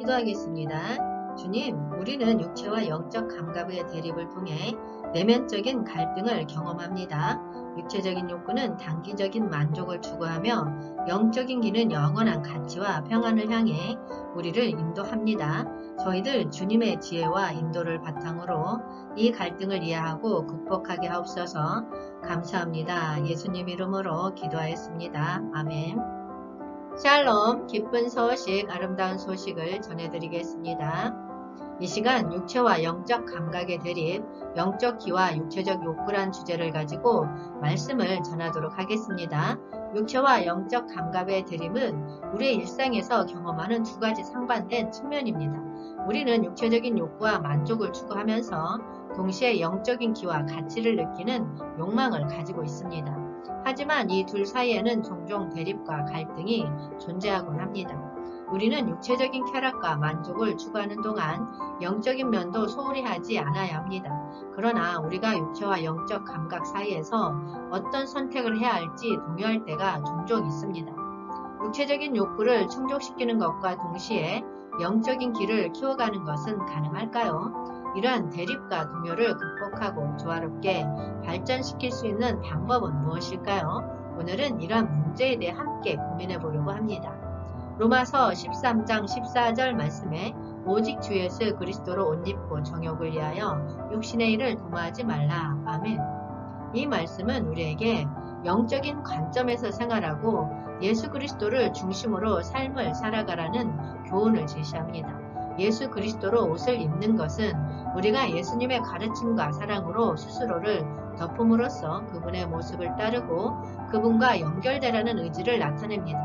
기도하겠습니다. 주님, 우리는 육체와 영적 감각의 대립을 통해 내면적인 갈등을 경험합니다. 육체적인 욕구는 단기적인 만족을 추구하며 영적인 기는 영원한 가치와 평안을 향해 우리를 인도합니다. 저희들 주님의 지혜와 인도를 바탕으로 이 갈등을 이해하고 극복하게 하옵소서. 감사합니다. 예수님 이름으로 기도하였습니다. 아멘. 샬롬, 기쁜 소식, 아름다운 소식을 전해드리겠습니다. 이 시간 육체와 영적 감각의 대립, 영적 기와 육체적 욕구란 주제를 가지고 말씀을 전하도록 하겠습니다. 육체와 영적 감각의 대립은 우리의 일상에서 경험하는 두 가지 상반된 측면입니다. 우리는 육체적인 욕구와 만족을 추구하면서 동시에 영적인 기와 가치를 느끼는 욕망을 가지고 있습니다. 하지만 이 둘 사이에는 종종 대립과 갈등이 존재하곤 합니다. 우리는 육체적인 쾌락과 만족을 추구하는 동안 영적인 면도 소홀히 하지 않아야 합니다. 그러나 우리가 육체와 영적 감각 사이에서 어떤 선택을 해야 할지 동요할 때가 종종 있습니다. 육체적인 욕구를 충족시키는 것과 동시에 영적인 길을 키워가는 것은 가능할까요? 이러한 대립과 동요를 극복하고 조화롭게 발전시킬 수 있는 방법은 무엇일까요? 오늘은 이러한 문제에 대해 함께 고민해 보려고 합니다. 로마서 13장 14절 말씀에 오직 주 예수 그리스도로 옷 입고 정욕을 위하여 육신의 일을 도모하지 말라. 아멘. 이 말씀은 우리에게 영적인 관점에서 생활하고 예수 그리스도를 중심으로 삶을 살아가라는 교훈을 제시합니다. 예수 그리스도로 옷을 입는 것은 우리가 예수님의 가르침과 사랑으로 스스로를 덮음으로써 그분의 모습을 따르고 그분과 연결되라는 의지를 나타냅니다.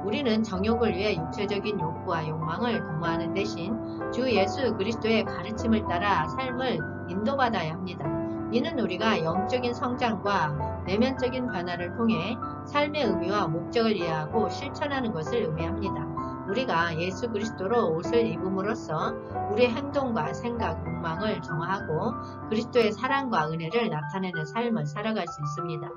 우리는 정욕을 위해 육체적인 욕구와 욕망을 도모하는 대신 주 예수 그리스도의 가르침을 따라 삶을 인도받아야 합니다. 이는 우리가 영적인 성장과 내면적인 변화를 통해 삶의 의미와 목적을 이해하고 실천하는 것을 의미합니다. 우리가 예수 그리스도로 옷을 입음으로써 우리의 행동과 생각, 욕망을 정화하고 그리스도의 사랑과 은혜를 나타내는 삶을 살아갈 수 있습니다.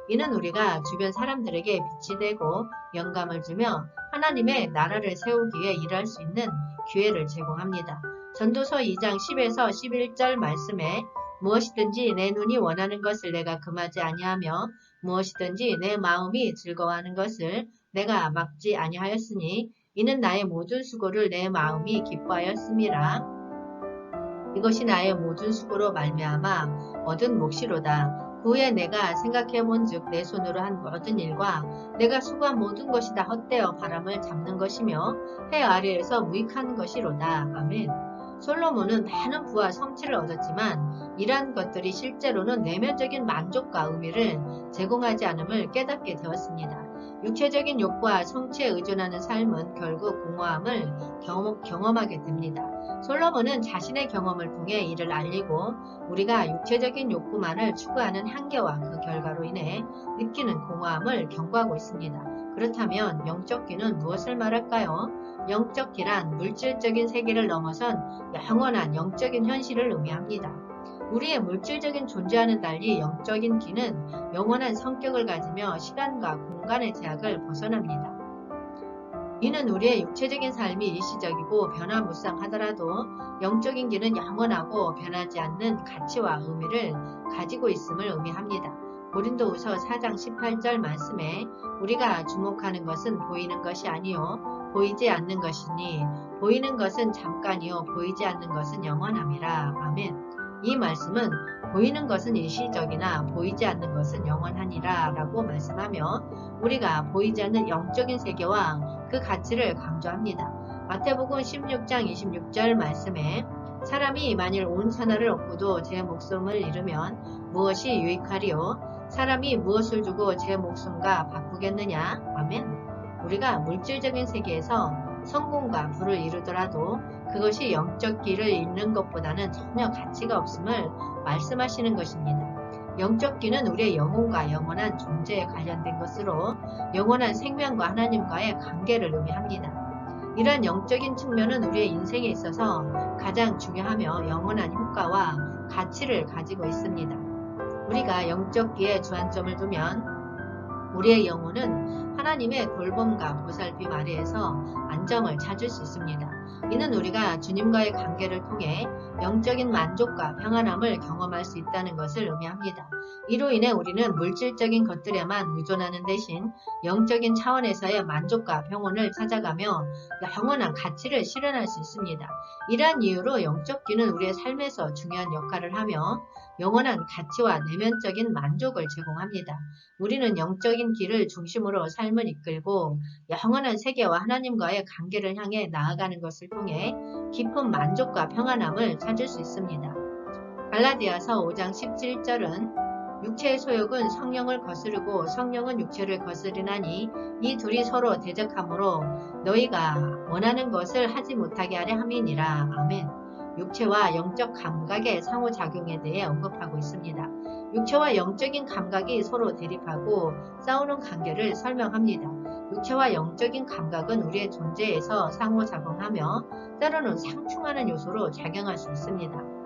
이는 우리가 주변 사람들에게 빛이 되고 영감을 주며 하나님의 나라를 세우기 위해 일할 수 있는 기회를 제공합니다. 전도서 2장 10에서 11절 말씀에 무엇이든지 내 눈이 원하는 것을 내가 금하지 아니하며 무엇이든지 내 마음이 즐거워하는 것을 내가 막지 아니하였으니 이는 나의 모든 수고를 내 마음이 기뻐하였음이라. 이것이 나의 모든 수고로 말미암아 얻은 몫이로다. 그 후에 내가 생각해 본즉 내 손으로 한 모든 일과 내가 수고한 모든 것이 다 헛되어 바람을 잡는 것이며 해 아래에서 무익한 것이로다. 아멘. 솔로몬은 많은 부와 성취를 얻었지만 이러한 것들이 실제로는 내면적인 만족과 의미를 제공하지 않음을 깨닫게 되었습니다. 육체적인 욕구와 성취에 의존하는 삶은 결국 공허함을 경험하게 됩니다. 솔로몬은 자신의 경험을 통해 이를 알리고 우리가 육체적인 욕구만을 추구하는 한계와 그 결과로 인해 느끼는 공허함을 경고하고 있습니다. 그렇다면 영적 기는 무엇을 말할까요? 영적 기란 물질적인 세계를 넘어선 영원한 영적인 현실을 의미합니다. 우리의 물질적인 존재와는 달리 영적인 기는 영원한 성격을 가지며 시간과 공간의 제약을 벗어납니다. 이는 우리의 육체적인 삶이 일시적이고 변화무쌍하더라도 영적인 기는 영원하고 변하지 않는 가치와 의미를 가지고 있음을 의미합니다. 고린도후서 4장 18절 말씀에 우리가 주목하는 것은 보이는 것이 아니요 보이지 않는 것이니 보이는 것은 잠깐이요 보이지 않는 것은 영원함이라. 아멘. 이 말씀은 보이는 것은 일시적이나 보이지 않는 것은 영원하니라 라고 말씀하며 우리가 보이지 않는 영적인 세계와 그 가치를 강조합니다. 마태복음 16장 26절 말씀에 사람이 만일 온 천하를 얻고도 제 목숨을 잃으면 무엇이 유익하리요? 사람이 무엇을 주고 제 목숨과 바꾸겠느냐? 아멘. 우리가 물질적인 세계에서 성공과 부를 이루더라도 그것이 영적 길을 잃는 것보다는 전혀 가치가 없음을 말씀하시는 것입니다. 영적 기는 우리의 영혼과 영원한 존재에 관련된 것으로 영원한 생명과 하나님과의 관계를 의미합니다. 이러한 영적인 측면은 우리의 인생에 있어서 가장 중요하며 영원한 효과와 가치를 가지고 있습니다. 우리가 영적 기에 주안점을 두면 우리의 영혼은 하나님의 돌봄과 보살핌 아래에서 안정을 찾을 수 있습니다. 이는 우리가 주님과의 관계를 통해 영적인 만족과 평안함을 경험할 수 있다는 것을 의미합니다. 이로 인해 우리는 물질적인 것들에만 의존하는 대신 영적인 차원에서의 만족과 평온을 찾아가며 영원한 가치를 실현할 수 있습니다. 이러한 이유로 영적 귀는 우리의 삶에서 중요한 역할을 하며 영원한 가치와 내면적인 만족을 제공합니다. 우리는 영적인 길을 중심으로 삶을 이끌고 영원한 세계와 하나님과의 관계를 향해 나아가는 것을 통해 깊은 만족과 평안함을 찾을 수 있습니다. 갈라디아서 5장 17절은 육체의 소욕은 성령을 거스르고 성령은 육체를 거스르나니 이 둘이 서로 대적하므로 너희가 원하는 것을 하지 못하게 하려 함이니라. 아멘. 육체와 영적 감각의 상호작용에 대해 언급하고 있습니다. 육체와 영적인 감각이 서로 대립하고 싸우는 관계를 설명합니다. 육체와 영적인 감각은 우리의 존재에서 상호작용하며 때로는 상충하는 요소로 작용할 수 있습니다.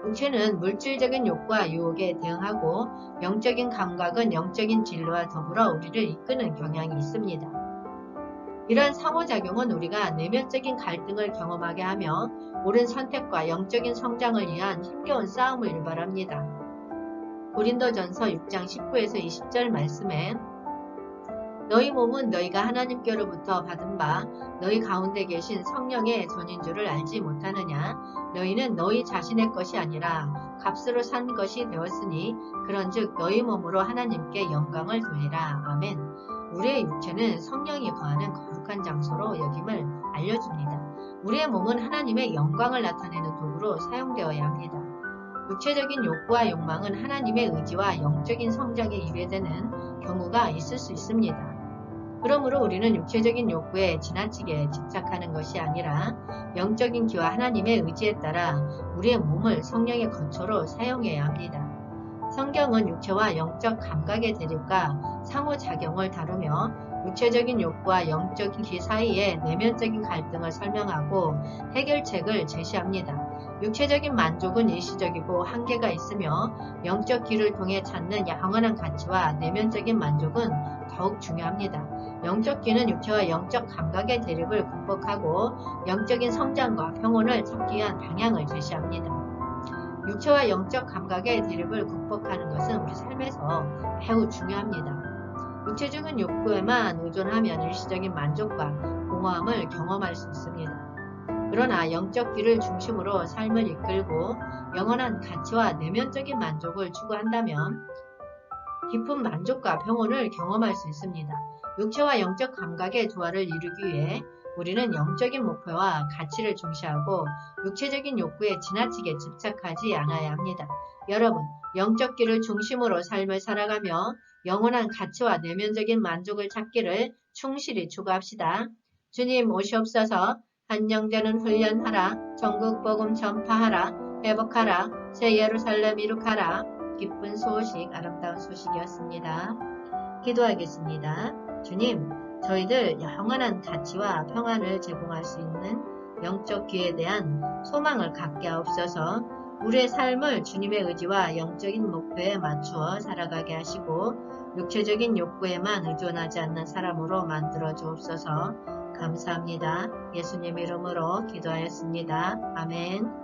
육체는 물질적인 욕구와 유혹에 대응하고 영적인 감각은 영적인 진리와 더불어 우리를 이끄는 경향이 있습니다. 이러한 상호작용은 우리가 내면적인 갈등을 경험하게 하며 옳은 선택과 영적인 성장을 위한 힘겨운 싸움을 유발합니다. 고린도전서 6장 19에서 20절 말씀에 너희 몸은 너희가 하나님께로부터 받은 바 너희 가운데 계신 성령의 전인 줄을 알지 못하느냐. 너희는 너희 자신의 것이 아니라 값으로 산 것이 되었으니 그런즉 너희 몸으로 하나님께 영광을 돌리라. 아멘. 우리의 육체는 성령이 거하는 거룩한 장소로 여김을 알려줍니다. 우리의 몸은 하나님의 영광을 나타내는 도구로 사용되어야 합니다. 육체적인 욕구와 욕망은 하나님의 의지와 영적인 성장에 이외되는 경우가 있을 수 있습니다. 그러므로 우리는 육체적인 욕구에 지나치게 집착하는 것이 아니라 영적인 기와 하나님의 의지에 따라 우리의 몸을 성령의 거처로 사용해야 합니다. 성경은 육체와 영적 감각의 대립과 상호작용을 다루며 육체적인 욕구와 영적인 기 사이의 내면적인 갈등을 설명하고 해결책을 제시합니다. 육체적인 만족은 일시적이고 한계가 있으며 영적 길을 통해 찾는 영원한 가치와 내면적인 만족은 더욱 중요합니다. 영적 길은 육체와 영적 감각의 대립을 극복하고 영적인 성장과 평온을 찾기 위한 방향을 제시합니다. 육체와 영적 감각의 대립을 극복하는 것은 우리 삶에서 매우 중요합니다. 육체적인 욕구에만 의존하면 일시적인 만족과 공허함을 경험할 수 있습니다. 그러나 영적 길을 중심으로 삶을 이끌고 영원한 가치와 내면적인 만족을 추구한다면 깊은 만족과 평온을 경험할 수 있습니다. 육체와 영적 감각의 조화를 이루기 위해 우리는 영적인 목표와 가치를 중시하고 육체적인 욕구에 지나치게 집착하지 않아야 합니다. 여러분, 영적 길을 중심으로 삶을 살아가며 영원한 가치와 내면적인 만족을 찾기를 충실히 추구합시다. 주님 오시옵소서. 한영되는 훈련하라. 전국 복음 전파하라. 회복하라. 새 예루살렘 이룩하라. 기쁜 소식, 아름다운 소식이었습니다. 기도하겠습니다. 주님, 저희들 영원한 가치와 평안을 제공할 수 있는 영적 귀에 대한 소망을 갖게 하옵소서. 우리의 삶을 주님의 의지와 영적인 목표에 맞추어 살아가게 하시고 육체적인 욕구에만 의존하지 않는 사람으로 만들어 주옵소서. 감사합니다. 예수님 이름으로 기도하였습니다. 아멘.